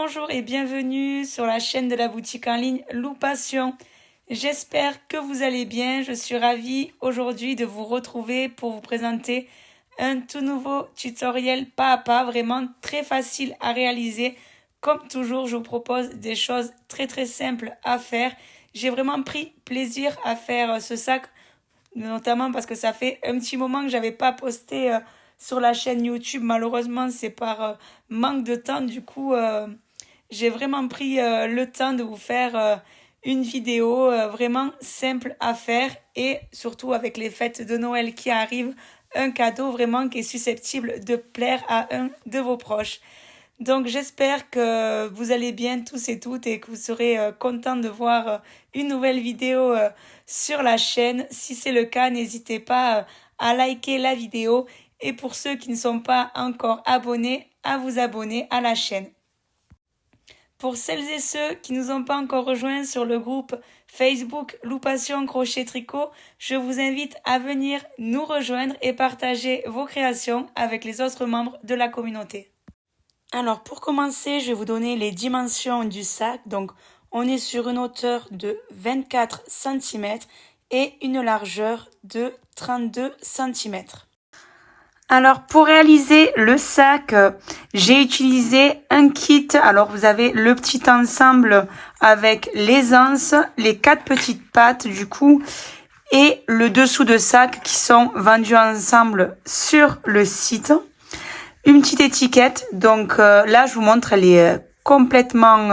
Bonjour et bienvenue sur la chaîne de la boutique en ligne Loupation. J'espère que vous allez bien. Je suis ravie aujourd'hui de vous retrouver pour vous présenter un tout nouveau tutoriel pas à pas, vraiment très facile à réaliser. Comme toujours, je vous propose des choses très simples à faire. J'ai vraiment pris plaisir à faire ce sac, notamment parce que ça fait un petit moment que j'avais pas posté sur la chaîne YouTube. Malheureusement, c'est par manque de temps. Du coup, j'ai vraiment pris le temps de vous faire une vidéo vraiment simple à faire et surtout avec les fêtes de Noël qui arrivent, un cadeau vraiment qui est susceptible de plaire à un de vos proches. Donc j'espère que vous allez bien tous et toutes et que vous serez contents de voir une nouvelle vidéo sur la chaîne. Si c'est le cas, n'hésitez pas à liker la vidéo et pour ceux qui ne sont pas encore abonnés, à vous abonner à la chaîne. Pour celles et ceux qui ne nous ont pas encore rejoints sur le groupe Facebook Loupation Crochet Tricot, je vous invite à venir nous rejoindre et partager vos créations avec les autres membres de la communauté. Alors pour commencer, je vais vous donner les dimensions du sac. Donc on est sur une hauteur de 24 cm et une largeur de 32 cm. Alors pour réaliser le sac, j'ai utilisé un kit. Alors vous avez le petit ensemble avec les anses, les 4 petites pattes du coup et le dessous de sac qui sont vendus ensemble sur le site. Une petite étiquette, donc là je vous montre, elle est complètement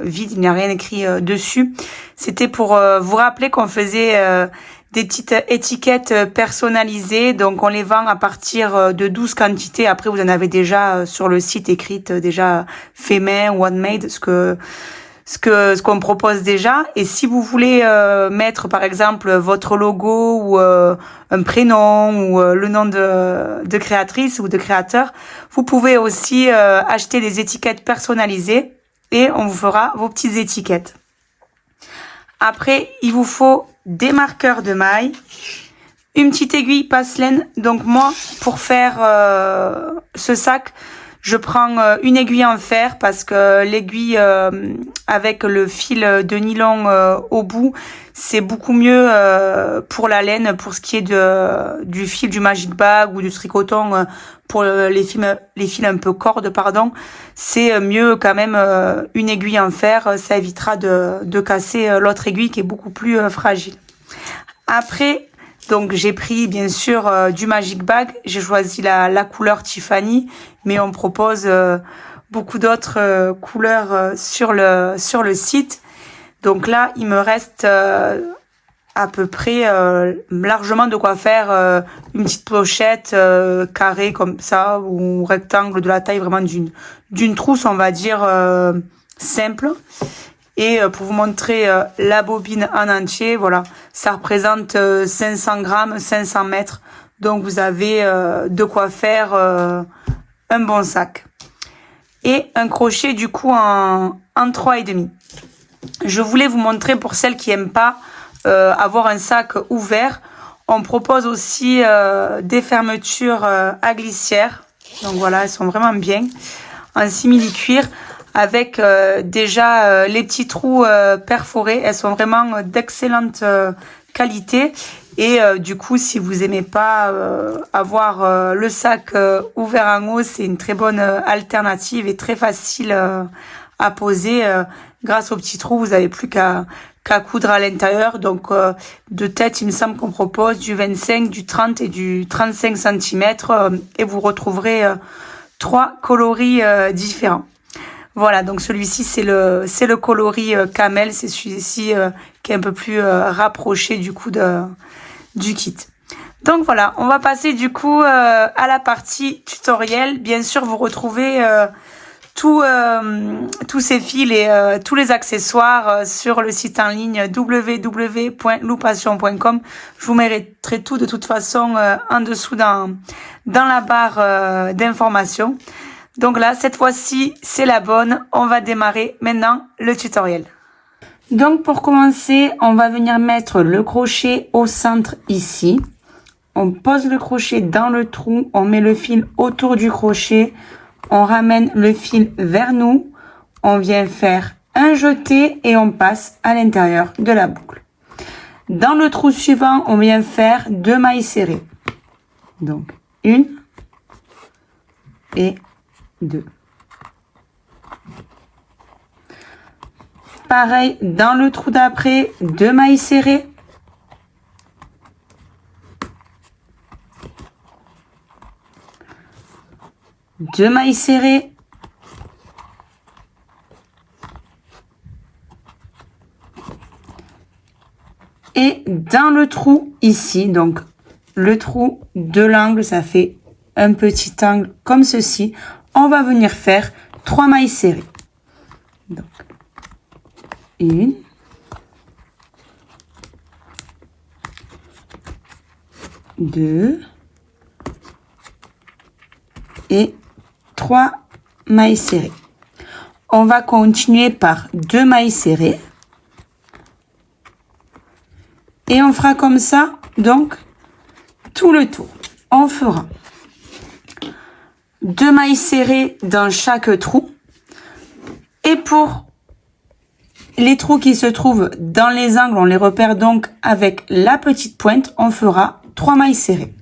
vide, il n'y a rien écrit dessus. C'était pour vous rappeler qu'on faisait des petites étiquettes personnalisées, donc on les vend à partir de 12 quantités. Après vous en avez déjà sur le site écrites, déjà fait main ou handmade, ce qu'on propose déjà. Et si vous voulez mettre par exemple votre logo ou un prénom ou le nom de créatrice ou de créateur, vous pouvez aussi acheter des étiquettes personnalisées et on vous fera vos petites étiquettes. Après, il vous faut des marqueurs de maille, une petite aiguille passe-laine. Donc moi, pour faire ce sac, je prends une aiguille en fer parce que l'aiguille avec le fil de nylon au bout, c'est beaucoup mieux pour la laine, pour ce qui est du fil du Magic Bag ou du tricoton, pour les fils un peu corde, pardon. C'est mieux quand même une aiguille en fer, ça évitera de casser l'autre aiguille qui est beaucoup plus fragile. Après, donc j'ai pris bien sûr du Magic Bag, j'ai choisi la couleur Tiffany, mais on propose beaucoup d'autres couleurs sur le site. Donc là, il me reste à peu près largement de quoi faire une petite pochette carrée comme ça, ou rectangle de la taille vraiment d'une trousse, on va dire, simple. Et pour vous montrer la bobine en entier, voilà, ça représente 500 grammes, 500 mètres. Donc vous avez de quoi faire un bon sac. Et un crochet du coup en 3,5. Je voulais vous montrer pour celles qui n'aiment pas avoir un sac ouvert. On propose aussi des fermetures à glissière. Donc voilà, elles sont vraiment bien. En simili-cuir. Avec déjà les petits trous perforés. Elles sont vraiment d'excellente qualité. Et du coup, si vous aimez pas avoir le sac ouvert en haut, c'est une très bonne alternative et très facile à poser. Grâce aux petits trous, vous n'avez plus qu'à coudre à l'intérieur. Donc de tête, il me semble qu'on propose du 25, du 30 et du 35 cm. Et vous retrouverez 3 coloris différents. Voilà, donc celui-ci, c'est le coloris camel. C'est celui-ci qui est un peu plus rapproché du coup du kit. Donc voilà, on va passer du coup à la partie tutoriel. Bien sûr, vous retrouvez tous ces fils et tous les accessoires sur le site en ligne www.loupation.com. Je vous mettrai tout de toute façon en dessous dans la barre d'informations. Donc là, cette fois-ci, c'est la bonne. On va démarrer maintenant le tutoriel. Donc pour commencer, on va venir mettre le crochet au centre ici. On pose le crochet dans le trou, on met le fil autour du crochet, on ramène le fil vers nous, on vient faire un jeté et on passe à l'intérieur de la boucle. Dans le trou suivant, on vient faire 2 mailles serrées. Donc, 1 et 2. Pareil, dans le trou d'après, 2 mailles serrées. Deux mailles serrées. Et dans le trou ici, donc le trou de l'angle, ça fait un petit angle comme ceci. On va venir faire 3 mailles serrées. Donc, 1, 2 et 3 mailles serrées. On va continuer par 2 mailles serrées. Et on fera comme ça, donc, tout le tour. On fera 2 mailles serrées dans chaque trou. Et pour les trous qui se trouvent dans les angles, on les repère donc avec la petite pointe, on fera 3 mailles serrées.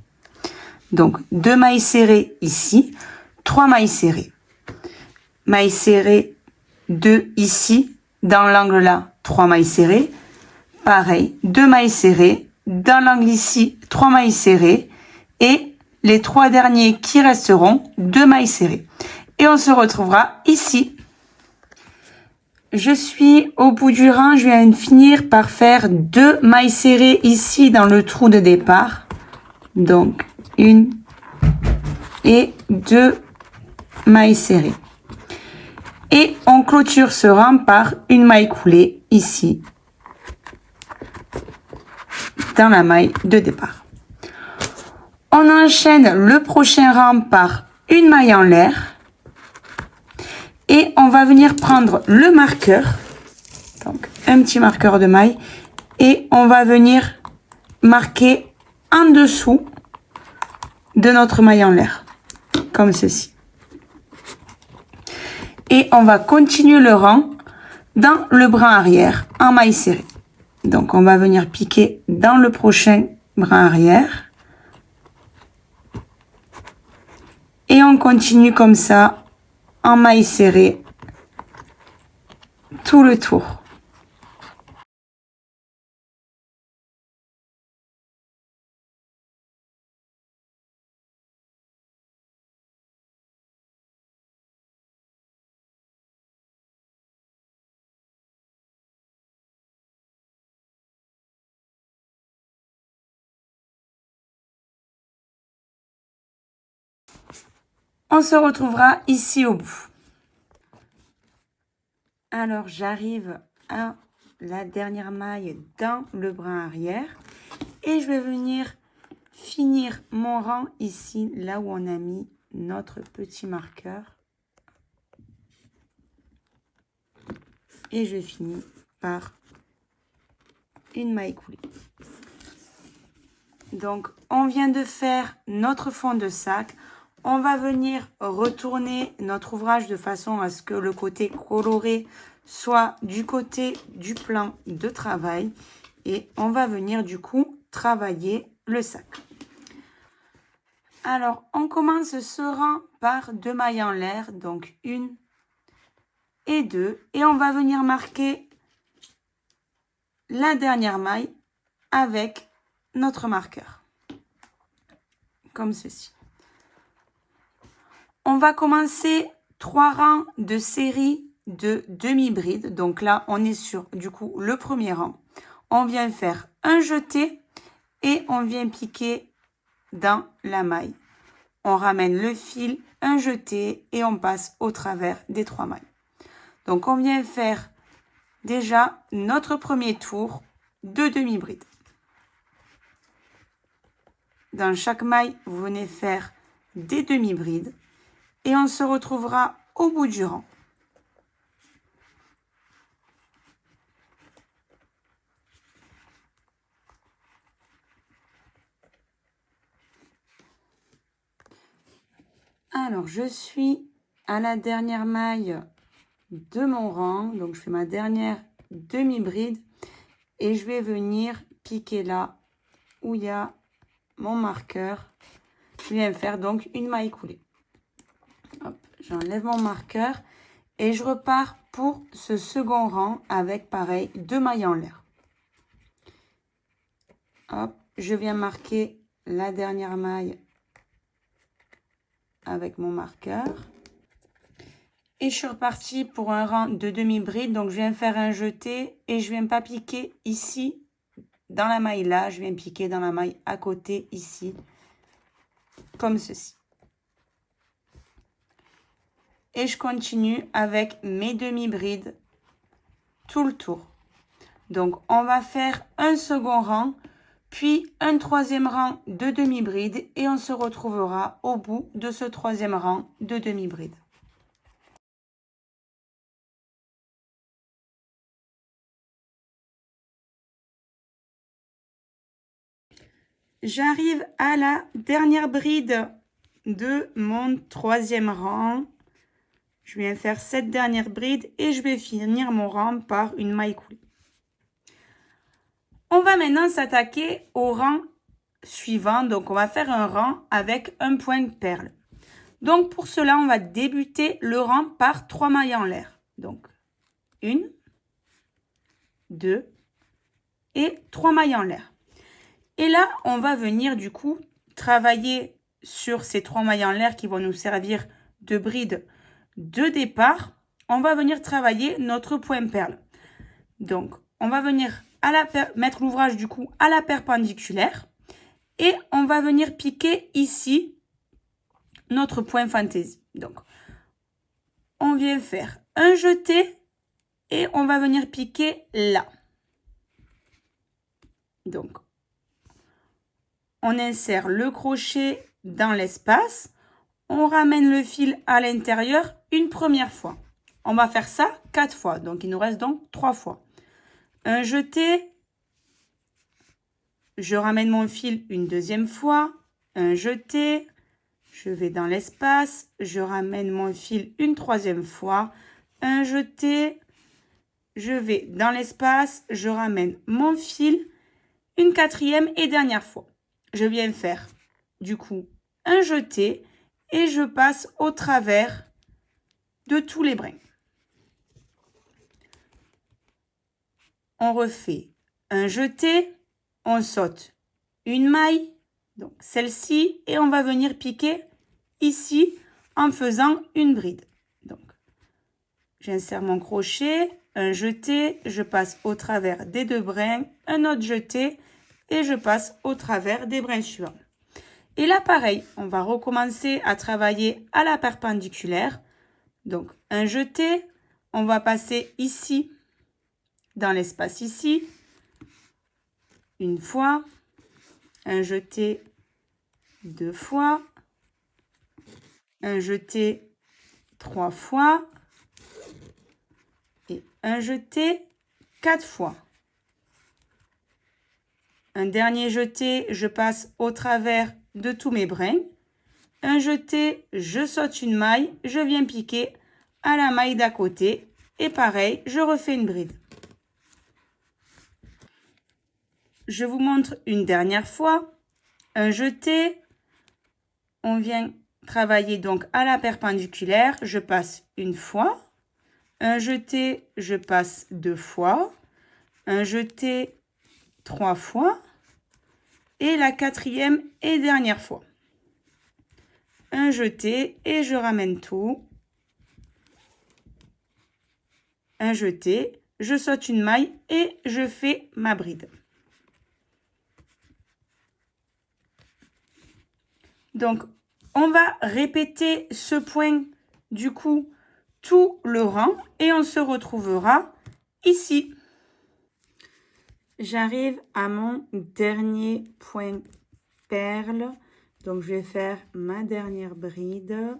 Donc, 2 mailles serrées ici, 3 mailles serrées. Mailles serrées 2 ici, dans l'angle là, 3 mailles serrées. Pareil, 2 mailles serrées, dans l'angle ici, 3 mailles serrées, et les 3 derniers qui resteront, 2 mailles serrées. Et on se retrouvera ici. Je suis au bout du rang, je viens de finir par faire 2 mailles serrées ici dans le trou de départ. Donc, 1 et 2 mailles serrées. Et on clôture ce rang par une maille coulée ici, dans la maille de départ. On enchaîne le prochain rang par une maille en l'air et on va venir prendre le marqueur, donc un petit marqueur de maille, et on va venir marquer en dessous de notre maille en l'air, comme ceci. Et on va continuer le rang dans le brin arrière en maille serrée. Donc, on va venir piquer dans le prochain brin arrière. Et on continue comme ça, en maille serrée, tout le tour. On se retrouvera ici au bout. Alors, j'arrive à la dernière maille dans le brin arrière et je vais venir finir mon rang ici, là où on a mis notre petit marqueur. Et je finis par une maille coulée. Donc, on vient de faire notre fond de sac. On va venir retourner notre ouvrage de façon à ce que le côté coloré soit du côté du plan de travail. Et on va venir du coup travailler le sac. Alors, on commence ce rang par 2 mailles en l'air, donc 1 et 2. Et on va venir marquer la dernière maille avec notre marqueur, comme ceci. On va commencer 3 rangs de série de demi-bride. Donc là, on est sur du coup le premier rang. On vient faire un jeté et on vient piquer dans la maille. On ramène le fil, un jeté et on passe au travers des 3 mailles. Donc on vient faire déjà notre premier tour de demi-bride. Dans chaque maille, vous venez faire des demi-brides. Et on se retrouvera au bout du rang. Alors, je suis à la dernière maille de mon rang. Donc, je fais ma dernière demi-bride et je vais venir piquer là où il y a mon marqueur. Je viens faire donc une maille coulée. Hop, j'enlève mon marqueur et je repars pour ce second rang avec pareil 2 mailles en l'air. Hop, je viens marquer la dernière maille avec mon marqueur. Et je suis repartie pour un rang de demi-bride. Donc, je viens faire un jeté et je viens pas piquer ici dans la maille là. Je viens piquer dans la maille à côté ici, comme ceci. Et je continue avec mes demi-brides tout le tour. Donc, on va faire un second rang, puis un troisième rang de demi-bride et on se retrouvera au bout de ce troisième rang de demi-bride. J'arrive à la dernière bride de mon troisième rang. Je viens faire cette dernière bride et je vais finir mon rang par une maille coulée. On va maintenant s'attaquer au rang suivant. Donc, on va faire un rang avec un point de perle. Donc, pour cela, on va débuter le rang par 3 mailles en l'air. Donc, 1, 2 et 3 mailles en l'air. Et là, on va venir du coup travailler sur ces 3 mailles en l'air qui vont nous servir de bride de départ. On va venir travailler notre point perle. Donc, on va venir mettre l'ouvrage du coup à la perpendiculaire et on va venir piquer ici notre point fantaisie. Donc, on vient faire un jeté et on va venir piquer là. Donc, on insère le crochet dans l'espace. On ramène le fil à l'intérieur une première fois. On va faire ça 4 fois. Donc, il nous reste donc 3 fois. Un jeté. Je ramène mon fil une deuxième fois. Un jeté. Je vais dans l'espace. Je ramène mon fil une troisième fois. Un jeté. Je vais dans l'espace. Je ramène mon fil une quatrième et dernière fois. Je viens faire du coup un jeté et je passe au travers de tous les brins. On refait un jeté, on saute une maille, donc celle-ci, et on va venir piquer ici en faisant une bride. Donc, j'insère mon crochet, un jeté, je passe au travers des 2 brins, un autre jeté et je passe au travers des brins suivants. Et là, pareil, on va recommencer à travailler à la perpendiculaire. Donc, un jeté, on va passer ici, dans l'espace ici, une fois, un jeté 2 fois, un jeté 3 fois et un jeté 4 fois. Un dernier jeté, je passe au travers de tous mes brins. Un jeté, je saute une maille, je viens piquer à la maille d'à côté et pareil, je refais une bride. Je vous montre une dernière fois. Un jeté, on vient travailler donc à la perpendiculaire, je passe une fois. Un jeté, je passe 2 fois. Un jeté 3 fois. Et la quatrième et dernière fois. Un jeté et je ramène tout. Un jeté, je saute une maille et je fais ma bride. Donc, on va répéter ce point du coup tout le rang et on se retrouvera ici. J'arrive à mon dernier point perle. Donc, je vais faire ma dernière bride.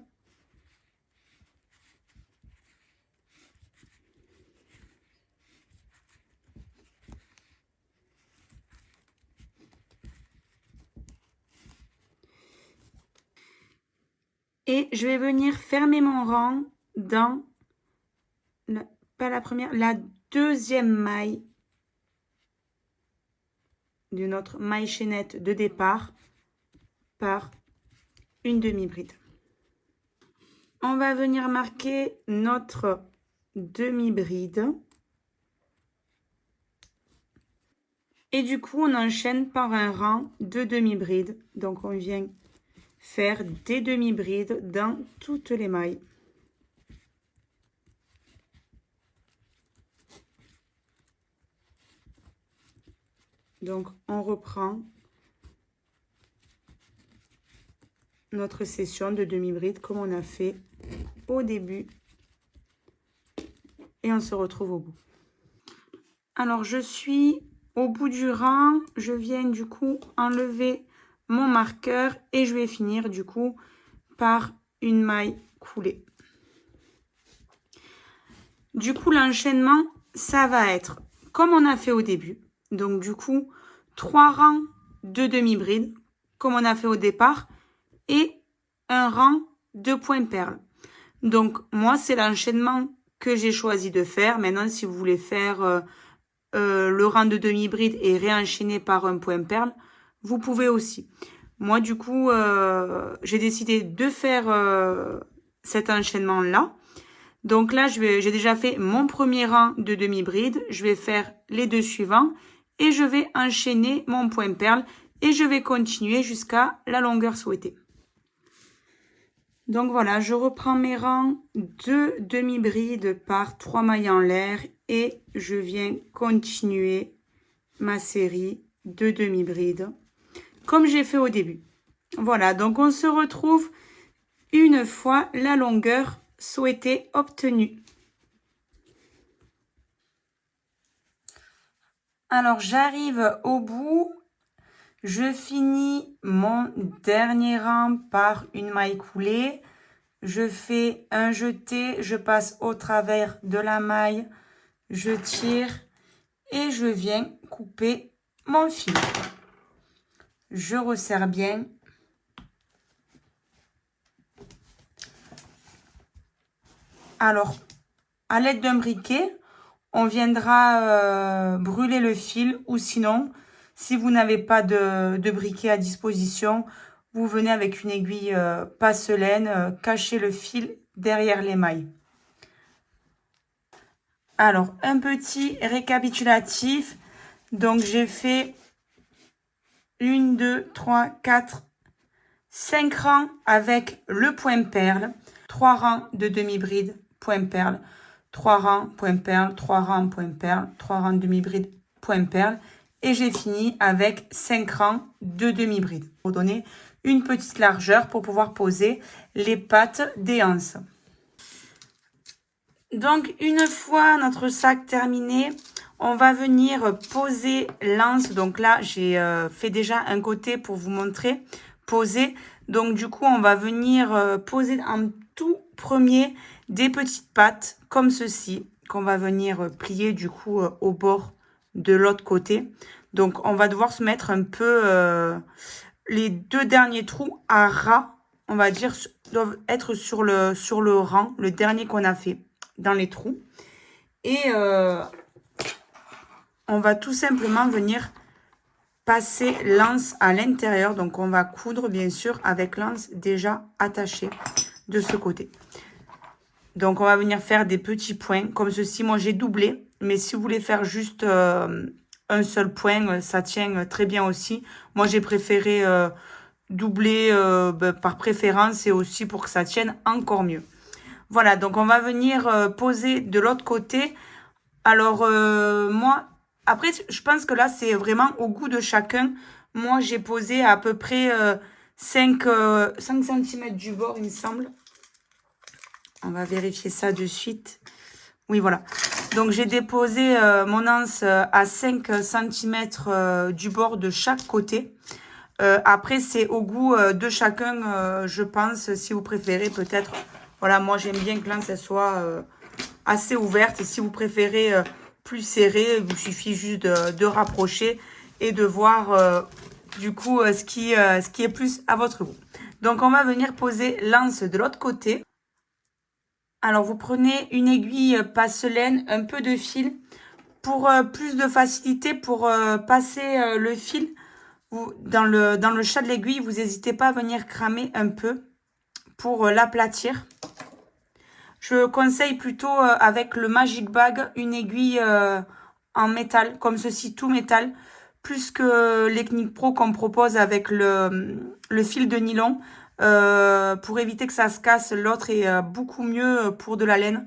Et je vais venir fermer mon rang dans pas la première, la deuxième maille de notre maille chaînette de départ par une demi-bride. On va venir marquer notre demi-bride. Et du coup, on enchaîne par un rang de demi-bride. Donc, on vient faire des demi-brides dans toutes les mailles. Donc, on reprend notre session de demi-bride comme on a fait au début. Et on se retrouve au bout. Alors, je suis au bout du rang. Je viens du coup enlever mon marqueur et je vais finir du coup par une maille coulée. Du coup, l'enchaînement, ça va être comme on a fait au début. Donc, du coup, 3 rangs de demi-bride, comme on a fait au départ, et un rang de point perle. Donc, moi, c'est l'enchaînement que j'ai choisi de faire. Maintenant, si vous voulez faire le rang de demi-bride et réenchaîner par un point perle, vous pouvez aussi. Moi, du coup, j'ai décidé de faire cet enchaînement-là. Donc là, j'ai déjà fait mon premier rang de demi-bride. Je vais faire les 2 suivants et je vais enchaîner mon point perle et je vais continuer jusqu'à la longueur souhaitée. Donc voilà, je reprends mes rangs de demi-bride par 3 mailles en l'air et je viens continuer ma série de demi-bride comme j'ai fait au début. Voilà, donc on se retrouve une fois la longueur souhaitée obtenue. Alors j'arrive au bout, je finis mon dernier rang par une maille coulée, je fais un jeté, je passe au travers de la maille, je tire et je viens couper mon fil. Je resserre bien. Alors, à l'aide d'un briquet, on viendra brûler le fil ou sinon, si vous n'avez pas de briquet à disposition, vous venez avec une aiguille passellaine, cacher le fil derrière les mailles. Alors, un petit récapitulatif. Donc, j'ai fait 1, 2, 3, 4, 5 rangs avec le point perle, 3 rangs de demi-bride, point perle, 3 rangs, point perle, 3 rangs, point perle, 3 rangs de demi-bride, point perle. Et j'ai fini avec 5 rangs de demi-bride pour donner une petite largeur pour pouvoir poser les pattes des anses. Donc, une fois notre sac terminé, on va venir poser l'anse. Donc là, j'ai fait déjà un côté pour vous montrer poser. Donc, du coup, on va venir poser en tout premier des petites pattes comme ceci, qu'on va venir plier du coup au bord de l'autre côté. Donc, on va devoir se mettre un peu les 2 derniers trous à ras, on va dire, doivent être sur le rang, le dernier qu'on a fait dans les trous. Et on va tout simplement venir passer l'anse à l'intérieur. Donc, on va coudre, bien sûr, avec l'anse déjà attachée de ce côté. Donc, on va venir faire des petits points comme ceci. Moi, j'ai doublé, mais si vous voulez faire juste un seul point, ça tient très bien aussi. Moi, j'ai préféré doubler par préférence et aussi pour que ça tienne encore mieux. Voilà, donc on va venir poser de l'autre côté. Alors, moi, après, je pense que là, c'est vraiment au goût de chacun. Moi, j'ai posé à peu près 5 cm du bord, il me semble. On va vérifier ça de suite. Oui, voilà. Donc, j'ai déposé mon anse à 5 cm du bord de chaque côté. Après, c'est au goût de chacun, je pense, si vous préférez peut-être. Voilà, moi, j'aime bien que l'anse soit assez ouverte. Et si vous préférez plus serré, il vous suffit juste de rapprocher et de voir du coup ce qui est plus à votre goût. Donc, on va venir poser l'anse de l'autre côté. Alors, vous prenez une aiguille passe-laine, un peu de fil. Pour plus de facilité, pour passer le fil dans le chat de l'aiguille, vous n'hésitez pas à venir cramer un peu pour l'aplatir. Je conseille plutôt avec le Magic Bag une aiguille en métal, comme ceci, tout métal, plus que l'Ecnic Pro qu'on propose avec le fil de nylon. Pour éviter que ça se casse, l'autre est beaucoup mieux pour de la laine.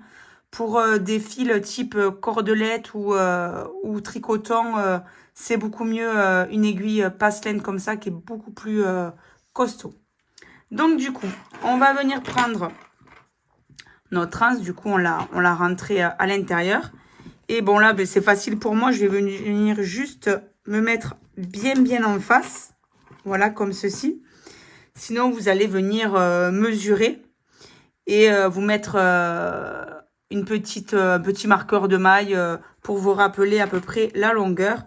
Pour des fils type cordelette ou tricoton, c'est beaucoup mieux une aiguille passe-laine comme ça qui est beaucoup plus costaud. Donc du coup, on va venir prendre notre anse. Du coup, on l'a rentré à l'intérieur. Et bon là, ben, c'est facile pour moi. Je vais venir juste me mettre bien en face. Voilà, comme ceci. Sinon, vous allez venir mesurer et vous mettre un petit marqueur de maille pour vous rappeler à peu près la longueur.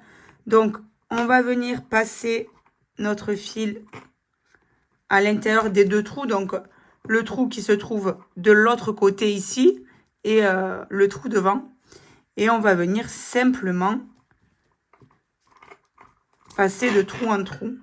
Donc, on va venir passer notre fil à l'intérieur des deux trous. Donc, le trou qui se trouve de l'autre côté ici et le trou devant. Et on va venir simplement passer de trou en trou.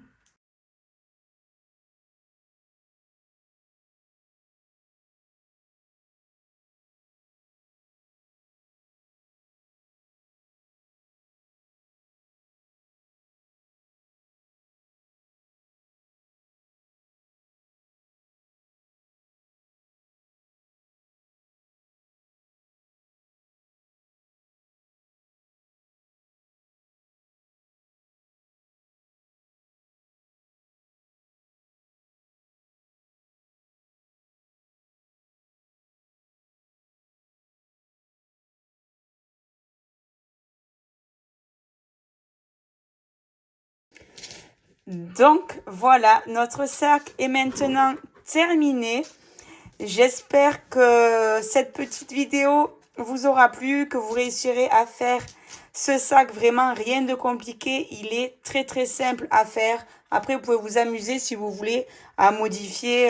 Donc voilà, notre cercle est maintenant terminé. J'espère que cette petite vidéo vous aura plu, que vous réussirez à faire ce sac. Vraiment rien de compliqué, il est très simple à faire. Après, vous pouvez vous amuser si vous voulez à modifier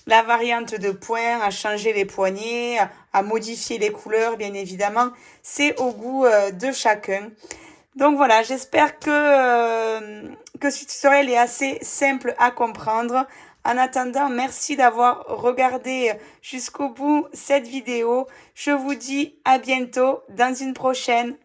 la variante de points, à changer les poignets, à modifier les couleurs, bien évidemment. C'est au goût de chacun. Donc voilà, j'espère que ce tutoriel est assez simple à comprendre. En attendant, merci d'avoir regardé jusqu'au bout cette vidéo. Je vous dis à bientôt dans une prochaine.